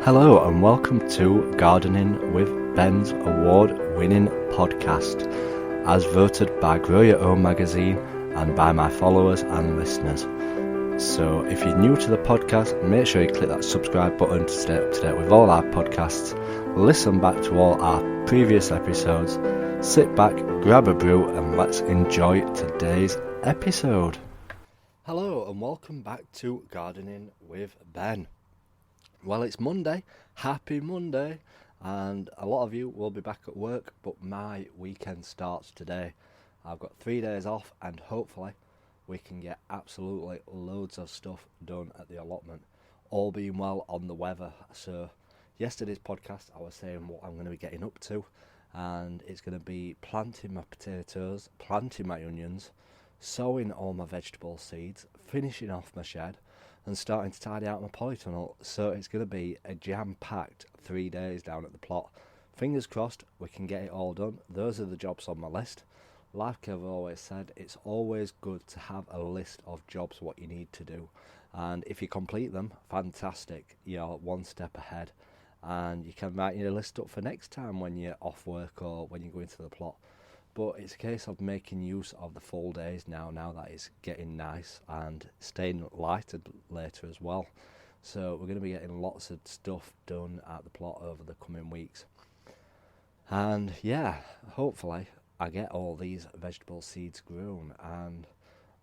Hello and welcome to Gardening with Ben's award-winning podcast, as voted by Grow Your Own magazine and by my followers and listeners. So if you're new to the podcast, make sure you click that subscribe button to stay up to date with all our podcasts, listen back to all our previous episodes, sit back, grab a brew and let's enjoy today's episode. Hello and welcome back to Gardening with Ben. Well, it's Monday, happy Monday, and a lot of you will be back at work, but my weekend starts today. I've got 3 days off and hopefully we can get absolutely loads of stuff done at the allotment, all being well on the weather. So yesterday's podcast I was saying what I'm going to be getting up to, and it's going to be planting my potatoes, planting my onions, sowing all my vegetable seeds, finishing off my shed and starting to tidy out my polytunnel. So it's going to be a jam-packed 3 days down at the plot. Fingers crossed we can get it all done. Those are the jobs on my list. Like I've always said, it's always good to have a list of jobs, what you need to do. And if you complete them, fantastic, you're one step ahead. And you can write your list up for next time when you're off work or when you go into the plot. But it's a case of making use of the full days now that it's getting nice and staying lighted later as well. So we're going to be getting lots of stuff done at the plot over the coming weeks. And yeah, hopefully I get all these vegetable seeds grown. And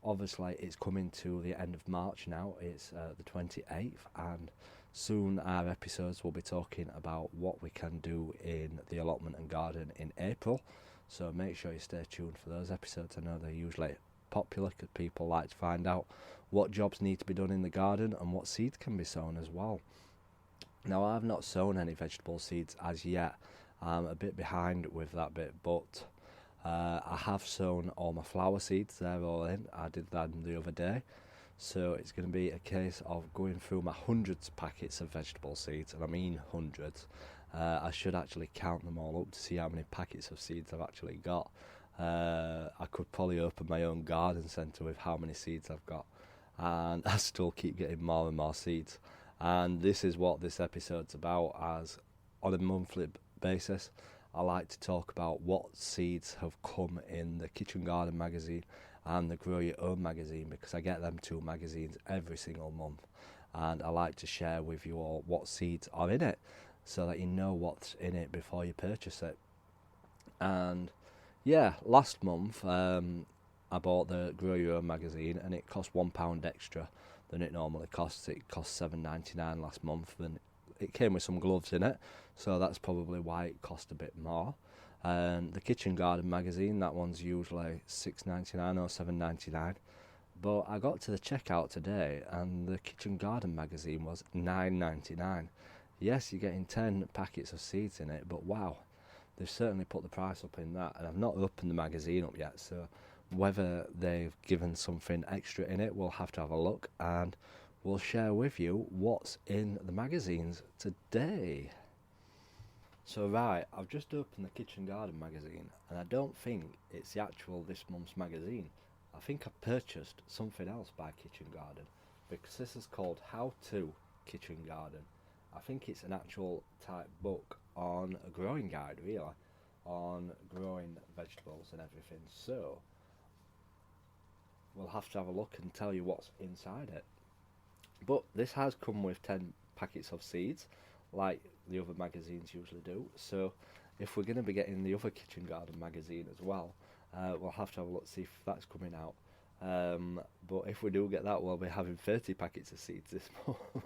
obviously it's coming to the end of March now. It's the 28th, and soon our episodes will be talking about what we can do in the allotment and garden in April. So make sure you stay tuned for those episodes. I know they're usually popular because people like to find out what jobs need to be done in the garden and what seeds can be sown as well. Now, I've not sown any vegetable seeds as yet. I'm a bit behind with that bit, but I have sown all my flower seeds. They're all in. I did that the other day. So it's going to be a case of going through my hundreds of packets of vegetable seeds, and I mean hundreds. I should actually count them all up to see how many packets of seeds I've actually got. I could probably open my own garden centre with how many seeds I've got, and I still keep getting more and more seeds. And this is what this episode's about, as on a monthly basis I like to talk about what seeds have come in the Kitchen Garden magazine and the Grow Your Own magazine, because I get them two magazines every single month, and I like to share with you all what seeds are in it, so that you know what's in it before you purchase it. And yeah, last month I bought the Grow Your Own magazine, and it cost £1 extra than it normally costs. It cost $7.99 last month, and it came with some gloves in it, so that's probably why it cost a bit more. And the Kitchen Garden magazine, that one's usually $6.99 or $7.99. But I got to the checkout today and the Kitchen Garden magazine was $9.99. Yes, you're getting 10 packets of seeds in it, but wow, they've certainly put the price up in that. And I've not opened the magazine up yet, so whether they've given something extra in it, we'll have to have a look, and we'll share with you what's in the magazines today. So right, I've just opened the Kitchen Garden magazine, and I don't think it's the actual this month's magazine. I think I purchased something else by Kitchen Garden, because this is called How To Kitchen Garden. I think it's an actual type book on a growing guide, really, on growing vegetables and everything. So we'll have to have a look and tell you what's inside it. But this has come with 10 packets of seeds, like the other magazines usually do. So if we're going to be getting the other Kitchen Garden magazine as well, we'll have to have a look, see if that's coming out. But if we do get that, we'll be having 30 packets of seeds this month.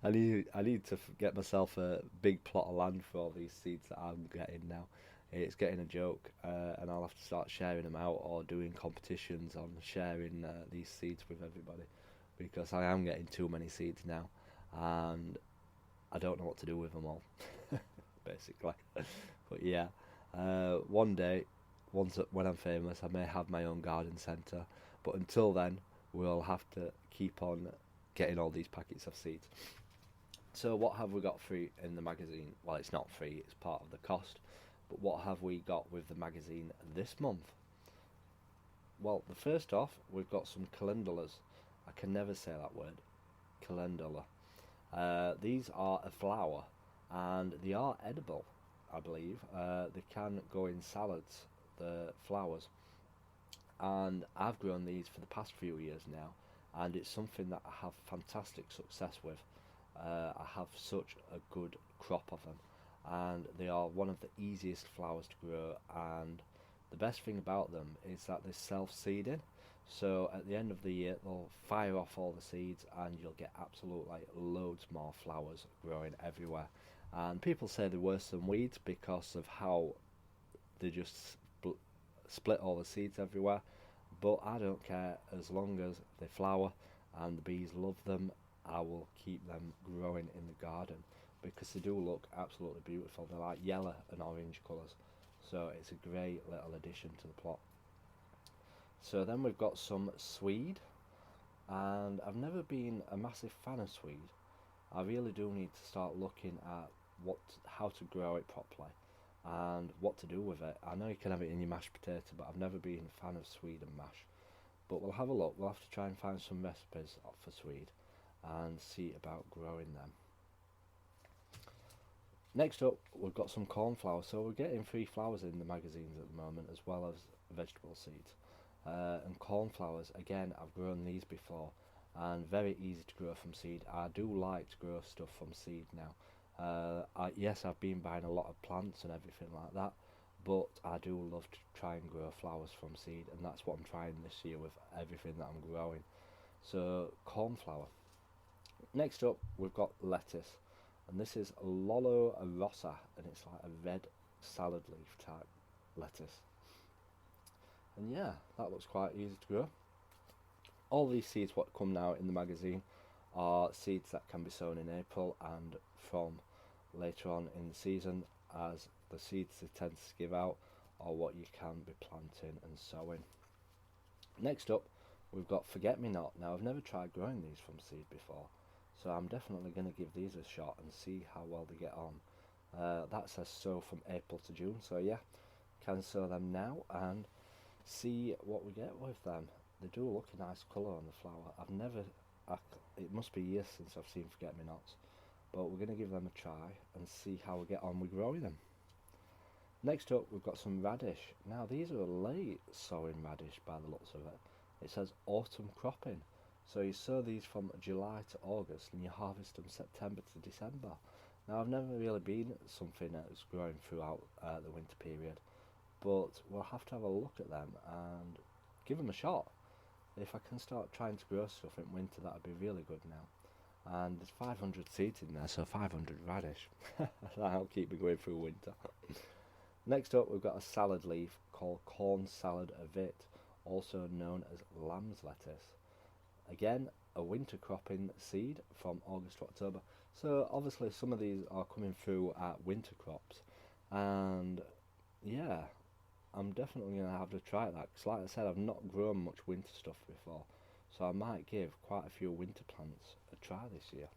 I need to get myself a big plot of land for all these seeds that I'm getting now. It's getting a joke, and I'll have to start sharing them out or doing competitions on sharing these seeds with everybody, because I am getting too many seeds now, and I don't know what to do with them all, basically. But yeah, one day, when I'm famous, I may have my own garden centre, but until then, we'll have to keep on getting all these packets of seeds. So what have we got free in the magazine? Well, it's not free, it's part of the cost. But what have we got with the magazine this month? Well, the first off, we've got some calendulas. I can never say that word, calendula. These are a flower, and they are edible, I believe. They can go in salads, the flowers, and I've grown these for the past few years now, and it's something that I have fantastic success with. I have such a good crop of them, and they are one of the easiest flowers to grow, and the best thing about them is that they're self-seeding, so at the end of the year they'll fire off all the seeds and you'll get absolutely loads more flowers growing everywhere. And people say they're worse than weeds because of how they just split all the seeds everywhere, but I don't care. As long as they flower and the bees love them, I will keep them growing in the garden because they do look absolutely beautiful. They're like yellow and orange colours, so it's a great little addition to the plot. So then we've got some swede, and I've never been a massive fan of swede. I really do need to start looking at how to grow it properly and what to do with it. I know you can have it in your mashed potato, but I've never been a fan of swede and mash. But we'll have a look. We'll have to try and find some recipes for swede and see about growing them. Next up, we've got some cornflower. So we're getting free flowers in the magazines at the moment, as well as vegetable seeds. And cornflowers, again, I've grown these before, and very easy to grow from seed. I do like to grow stuff from seed now. Yes, I've been buying a lot of plants and everything like that, but I do love to try and grow flowers from seed, and that's what I'm trying this year with everything that I'm growing. So cornflower. Next up, we've got lettuce, and this is Lollo Rossa, and it's like a red salad leaf type lettuce. And yeah, that looks quite easy to grow. All these seeds what come now in the magazine are seeds that can be sown in April and from later on in the season, as the seeds they tend to give out are what you can be planting and sowing. Next up, we've got forget-me-not. Now I've never tried growing these from seed before, so I'm definitely going to give these a shot and see how well they get on. That says sow from April to June, so yeah, can sow them now and see what we get with them. They do look a nice colour on the flower. It must be years since I've seen forget-me-nots, but we're going to give them a try and see how we get on with growing them. Next up, we've got some radish. Now these are a late sowing radish by the looks of it. It says autumn cropping, so you sow these from July to August and you harvest them September to December. Now I've never really been something that's growing throughout the winter period, but we'll have to have a look at them and give them a shot. If I can start trying to grow stuff in winter, that would be really good now. And there's 500 seeds in there, so 500 radish. That'll keep me going through winter. Next up, we've got a salad leaf called corn salad vit, also known as lamb's lettuce. Again, a winter cropping seed from August to October. So obviously some of these are coming through at winter crops, and yeah, I'm definitely going to have to try that, because like I said, I've not grown much winter stuff before, so I might give quite a few winter plants a try this year.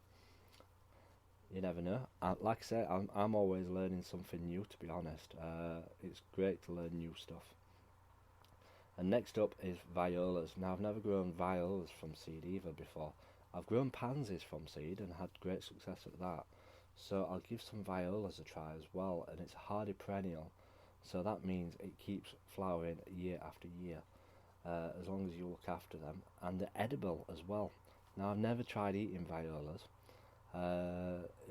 You never know. Like I said, I'm always learning something new, to be honest. It's great to learn new stuff. And next up is violas. Now I've never grown violas from seed either before. I've grown pansies from seed and had great success at that, so I'll give some violas a try as well. And it's a hardy perennial, so that means it keeps flowering year after year, as long as you look after them, and they're edible as well. Now I've never tried eating violas.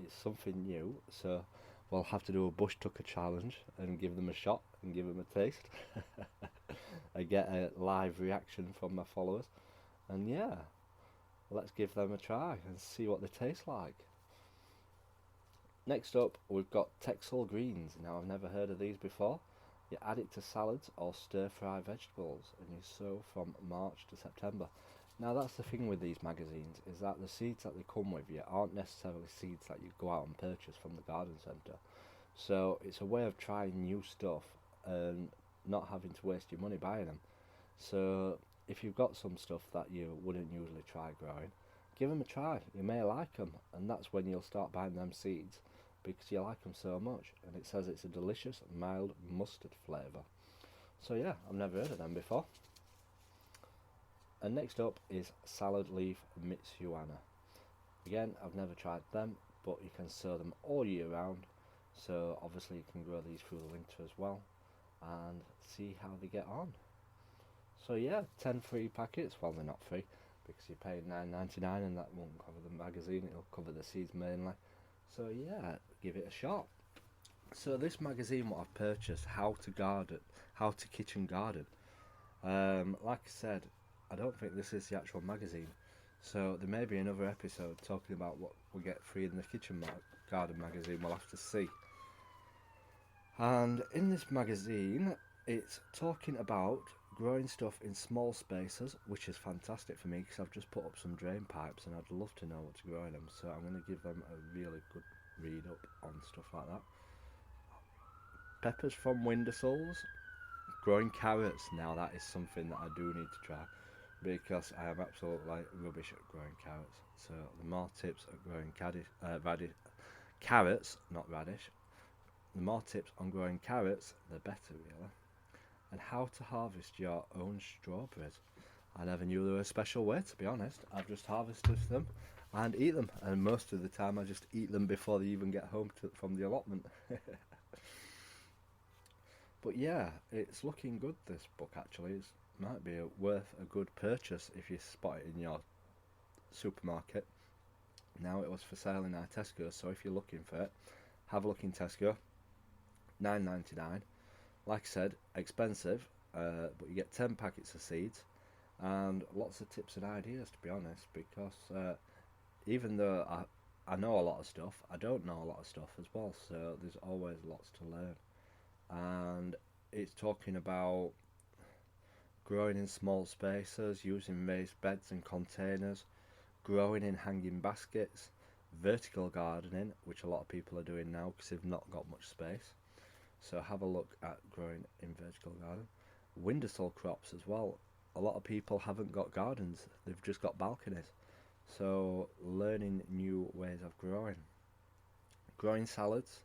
It's something new, so we'll have to do a bush tucker challenge and give them a shot and give them a taste. I get a live reaction from my followers, and yeah, let's give them a try and see what they taste like. Next up, we've got Texel greens. Now I've never heard of these before. You add it to salads or stir fry vegetables, and you sow from March to September. Now that's the thing with these magazines, is that the seeds that they come with you aren't necessarily seeds that you go out and purchase from the garden centre. So it's a way of trying new stuff and not having to waste your money buying them. So if you've got some stuff that you wouldn't usually try growing, give them a try. You may like them, and that's when you'll start buying them seeds, because you like them so much. And it says it's a delicious mild mustard flavour. So yeah, I've never heard of them before. And next up is salad leaf mitsuana. Again, I've never tried them, but you can sow them all year round, so obviously you can grow these through the winter as well and see how they get on. So yeah, 10 free packets. Well, they're not free because you're paying $9.99 and that won't cover the magazine, it'll cover the seeds mainly. So yeah, give it a shot. So this magazine what I've purchased, How to Garden, How to Kitchen Garden. Like I said, I don't think this is the actual magazine. So there may be another episode talking about what we get free in the kitchen garden magazine, we'll have to see. And in this magazine, it's talking about growing stuff in small spaces, which is fantastic for me because I've just put up some drain pipes and I'd love to know what to grow in them. So I'm going to give them a really good read up on stuff like that. Peppers from windowsills, growing carrots. Now that is something that I do need to try because I am absolutely rubbish at growing carrots. So the more tips at growing carrots, not radish, the more tips on growing carrots, the better really. And how to harvest your own strawberries. I never knew there was a special way, to be honest. I've just harvested them and eat them, and most of the time I just eat them before they even get home from the allotment. But yeah, it's looking good, this book actually. It might be worth a good purchase if you spot it in your supermarket. Now it was for sale in our Tesco, so if you're looking for it, have a look in Tesco. $9.99. Like I said, expensive, but you get 10 packets of seeds and lots of tips and ideas, to be honest, because even though I know a lot of stuff, I don't know a lot of stuff as well, so there's always lots to learn. And it's talking about growing in small spaces, using raised beds and containers, growing in hanging baskets, vertical gardening, which a lot of people are doing now because they've not got much space. So have a look at growing in vertical garden. Windowsill crops as well. A lot of people haven't got gardens, they've just got balconies. So learning new ways of growing. Growing salads,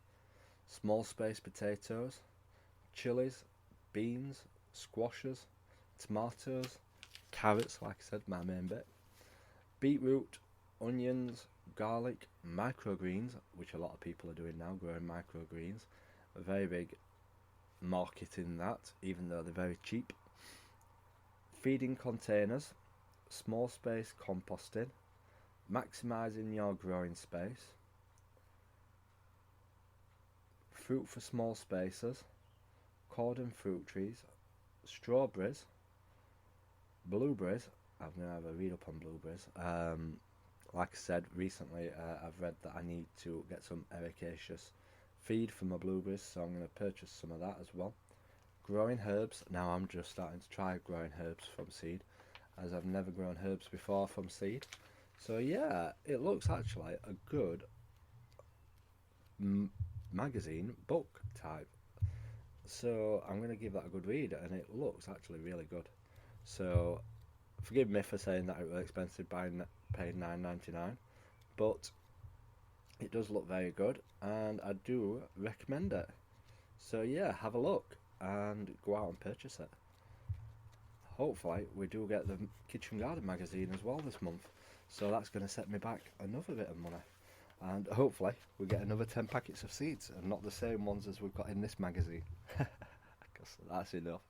small space potatoes, chilies, beans, squashes, tomatoes, carrots, like I said, my main bit. Beetroot, onions, garlic, microgreens, which a lot of people are doing now, growing microgreens. A very big market in that, even though they're very cheap. Feeding containers, small space composting, maximising your growing space, fruit for small spaces, cordon fruit trees, strawberries, blueberries. I'm going to have a read up on blueberries. Like I said, recently I've read that I need to get some ericaceous feed for my blueberries, so I'm going to purchase some of that as well. Growing herbs. Now I'm just starting to try growing herbs from seed, as I've never grown herbs before from seed. So yeah, it looks actually a good magazine book type. So I'm going to give that a good read, and it looks actually really good. So forgive me for saying that it was expensive by paying $9.99, but it does look very good and I do recommend it. So yeah, have a look and go out and purchase it. Hopefully we do get the Kitchen Garden magazine as well this month, so that's going to set me back another bit of money, and hopefully we get another 10 packets of seeds and not the same ones as we've got in this magazine, because that's enough.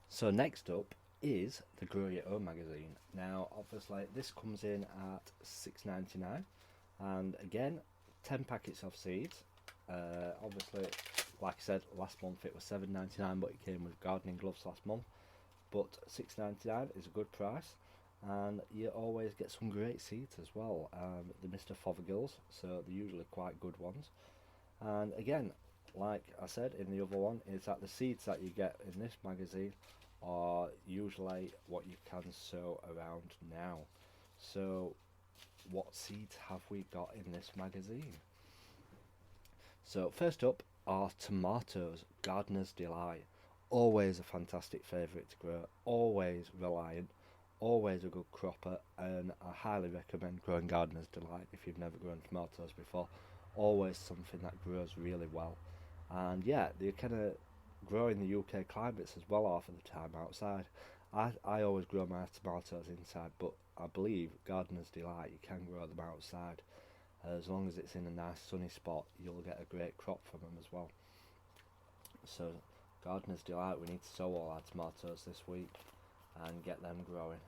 So next up is the Grow Your Own magazine. Now obviously this comes in at $6.99, and again 10 packets of seeds. Obviously, like I said, last month it was $7.99, but it came with gardening gloves last month. But $6.99 is a good price, and you always get some great seeds as well. The Mr. Fothergills, so they're usually quite good ones. And again, like I said in the other one, is that the seeds that you get in this magazine are usually what you can sow around now. So what seeds have we got in this magazine? So first up are tomatoes, Gardener's Delight. Always a fantastic favourite to grow, always reliant, always a good cropper, and I highly recommend growing Gardener's Delight if you've never grown tomatoes before. Always something that grows really well. And yeah, they kind of grow in the UK climates as well half of the time outside. I always grow my tomatoes inside, but I believe Gardener's Delight, you can grow them outside. As long as it's in a nice sunny spot, you'll get a great crop from them as well. So Gardener's Delight, we need to sow all our tomatoes this week and get them growing.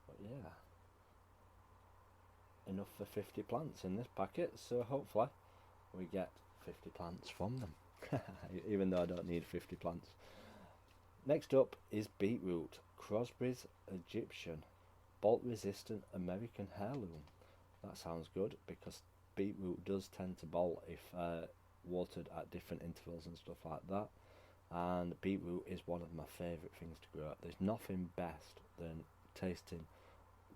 But yeah, enough for 50 plants in this packet, so hopefully we get 50 plants from them, even though I don't need 50 plants. Next up is beetroot, Crosby's Egyptian, bolt resistant American heirloom. That sounds good, because beetroot does tend to bolt if watered at different intervals and stuff like that, and beetroot is one of my favourite things to grow. There's nothing best than tasting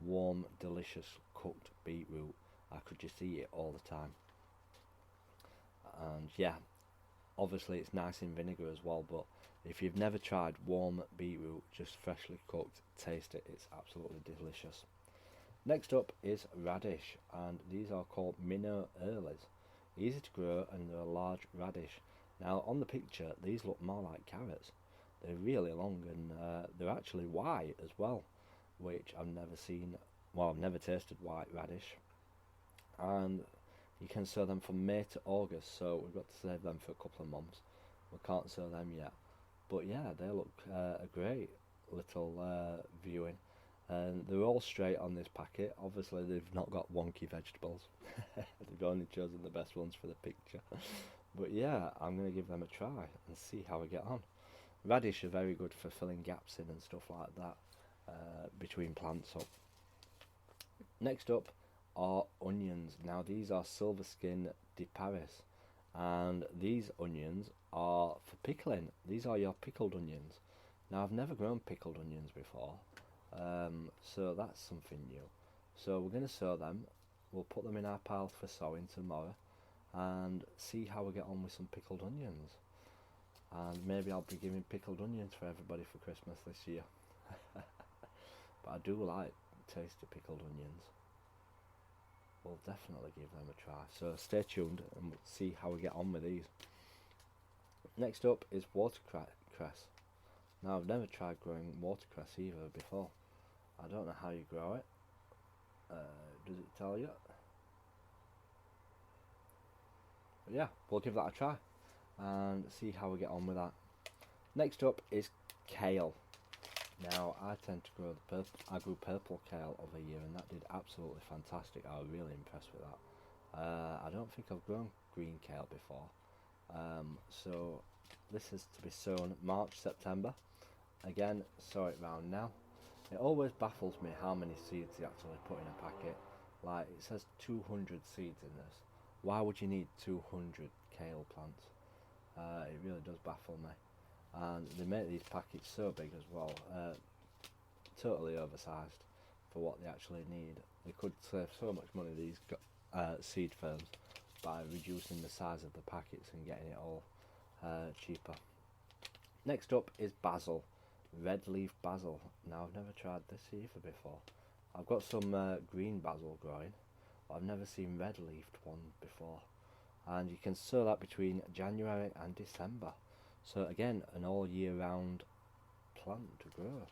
warm, delicious cooked beetroot. I could just eat it all the time. And yeah, obviously it's nice in vinegar as well, but if you've never tried warm beetroot just freshly cooked, taste it, it's absolutely delicious. Next up is radish, and these are called minnow earlies. Easy to grow and they're a large radish. Now on the picture these look more like carrots. They're really long and they're actually white as well, which I've never seen. Well, I've never tasted white radish. And you can sow them from May to August, so we've got to save them for a couple of months. We can't sow them yet, but yeah, they look a great little viewing, and they're all straight on this packet. Obviously they've not got wonky vegetables. They've only chosen the best ones for the picture. But yeah, I'm going to give them a try and see how we get on. Radish are very good for filling gaps in and stuff like that between plants up. Next up are onions. Now these are silver skin de Paris, and these onions are for pickling. These are your pickled onions. Now I've never grown pickled onions before, so that's something new. So we're going to sow them. We'll put them in our pile for sowing tomorrow and see how we get on with some pickled onions. And maybe I'll be giving pickled onions for everybody for Christmas this year. But I do like tasty pickled onions. We'll definitely give them a try. So stay tuned and we'll see how we get on with these. Next up is watercress. Now I've never tried growing watercress either before. I don't know how you grow it. Does it tell you? But yeah, we'll give that a try and see how we get on with that. Next up is kale. Now I tend to grow the purple. I grew purple kale over a year and that did absolutely fantastic. I was really impressed with that. I don't think I've grown green kale before. So this is to be sown March, September. Again, sow it round now. It always baffles me how many seeds you actually put in a packet. Like it says 200 seeds in this. Why would you need 200 kale plants? It really does baffle me. And they make these packets so big as well, totally oversized for what they actually need. They could save so much money, these seed firms, by reducing the size of the packets and getting it all cheaper. Next up is basil, red leaf basil. Now I've never tried this either before. I've got some green basil growing, but I've never seen red leafed one before. And you can sow that between January and December. So again, an all year round plant to grow.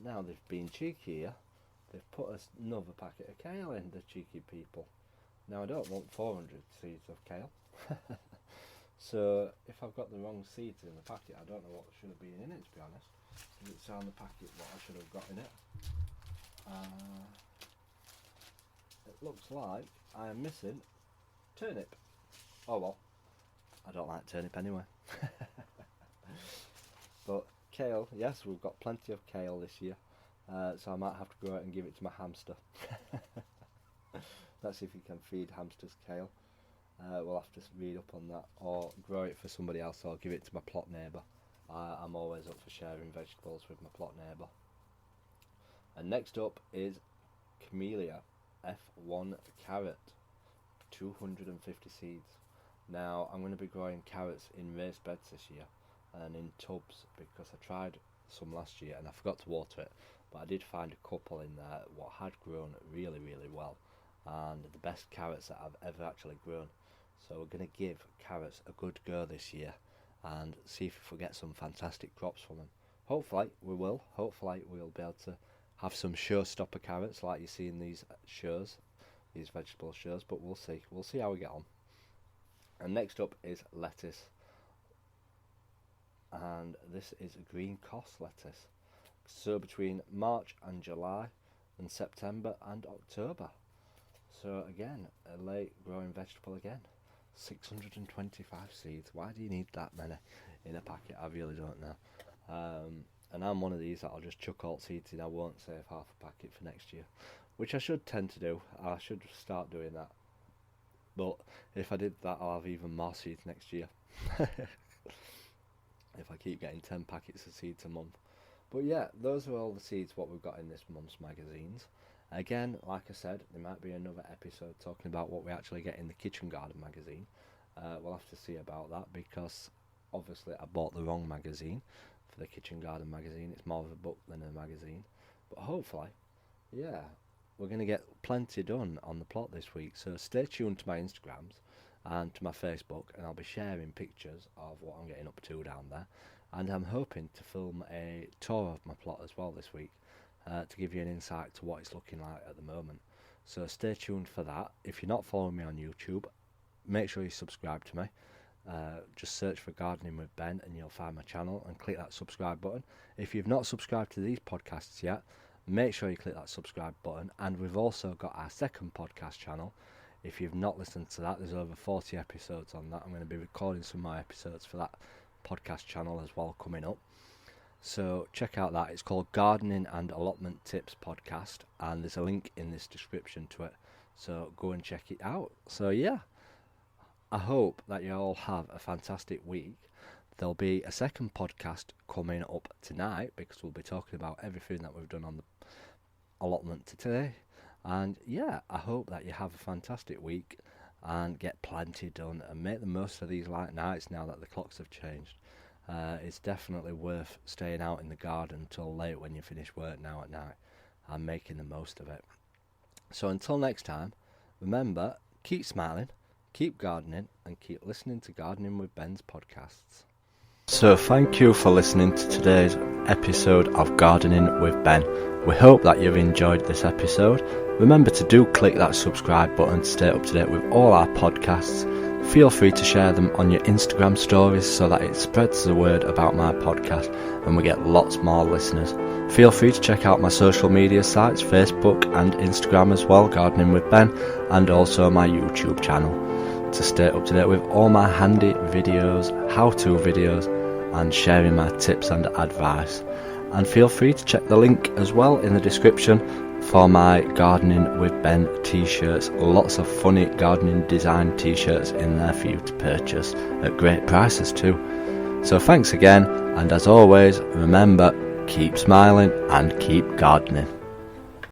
Now they've been cheeky here. They've put another packet of kale in, the cheeky people. Now I don't want 400 seeds of kale. So if I've got the wrong seeds in the packet, I don't know what should have been in it, to be honest. It's on the packet what I should have got in it. It looks like I am missing turnip. Oh well, I don't like turnip anyway. But kale, yes, we've got plenty of kale this year, so I might have to go out and give it to my hamster. Let's see if you can feed hamsters kale. We'll have to read up on that, or grow it for somebody else, or give it to my plot neighbour. I'm always up for sharing vegetables with my plot neighbour. And next up is Camellia F1 carrot, 250 seeds. Now I'm going to be growing carrots in raised beds this year and in tubs, because I tried some last year and I forgot to water it, but I did find a couple in there what had grown really well, and the best carrots that I've ever actually grown. So we're going to give carrots a good go this year and see if we get some fantastic crops from them. Hopefully we will. Hopefully we'll be able to have some showstopper carrots like you see in these shows, these vegetable shows, but we'll see. We'll see how we get on. And next up is lettuce. And this is green cos lettuce. So between March and July and September and October. So again, a late growing vegetable again. 625 seeds. Why do you need that many in a packet? I really don't know. And I'm one of these that I'll just chuck all seeds in. I won't save half a packet for next year, which I should tend to do. I should start doing that. But if I did that, I'll have even more seeds next year. If I keep getting 10 packets of seeds a month. But yeah, those are all the seeds what we've got in this month's magazines. Again, like I said, there might be another episode talking about what we actually get in the Kitchen Garden magazine. We'll have to see about that, because obviously I bought the wrong magazine for the Kitchen Garden magazine. It's more of a book than a magazine. But hopefully, yeah, we're going to get plenty done on the plot this week. So stay tuned to my Instagrams and to my Facebook, and I'll be sharing pictures of what I'm getting up to down there. And I'm hoping to film a tour of my plot as well this week, to give you an insight to what it's looking like at the moment. So stay tuned for that. If you're not following me on YouTube, make sure you subscribe to me. Just search for Gardening with Ben and you'll find my channel, and click that subscribe button. If you've not subscribed to these podcasts yet, make sure you click that subscribe button. And we've also got our second podcast channel. If you've not listened to that, there's over 40 episodes on that. I'm going to be recording some more episodes for that podcast channel as well coming up. So check out that. It's called Gardening and Allotment Tips Podcast, and there's a link in this description to it. So go and check it out. So yeah, I hope that you all have a fantastic week. There'll be a second podcast coming up tonight, because we'll be talking about everything that we've done on the allotment today. And yeah, I hope that you have a fantastic week and get plenty done, and make the most of these light nights now that the clocks have changed. It's definitely worth staying out in the garden till late when you finish work now at night, and making the most of it. So until next time, remember, keep smiling, keep gardening, and keep listening to Gardening with Ben's podcasts. So thank you for listening to today's episode of Gardening with Ben. We hope that you've enjoyed this episode. Remember to do click that subscribe button to stay up to date with all our podcasts. Feel free to share them on your Instagram stories so that it spreads the word about my podcast and we get lots more listeners. Feel free to check out my social media sites, Facebook and Instagram as well, Gardening with Ben, and also my YouTube channel, to stay up to date with all my handy videos, how-to videos, and sharing my tips and advice. And feel free to check the link as well in the description for my Gardening with Ben t-shirts. Lots of funny gardening design t-shirts in there for you to purchase at great prices too. So thanks again, and as always, remember, keep smiling and keep gardening.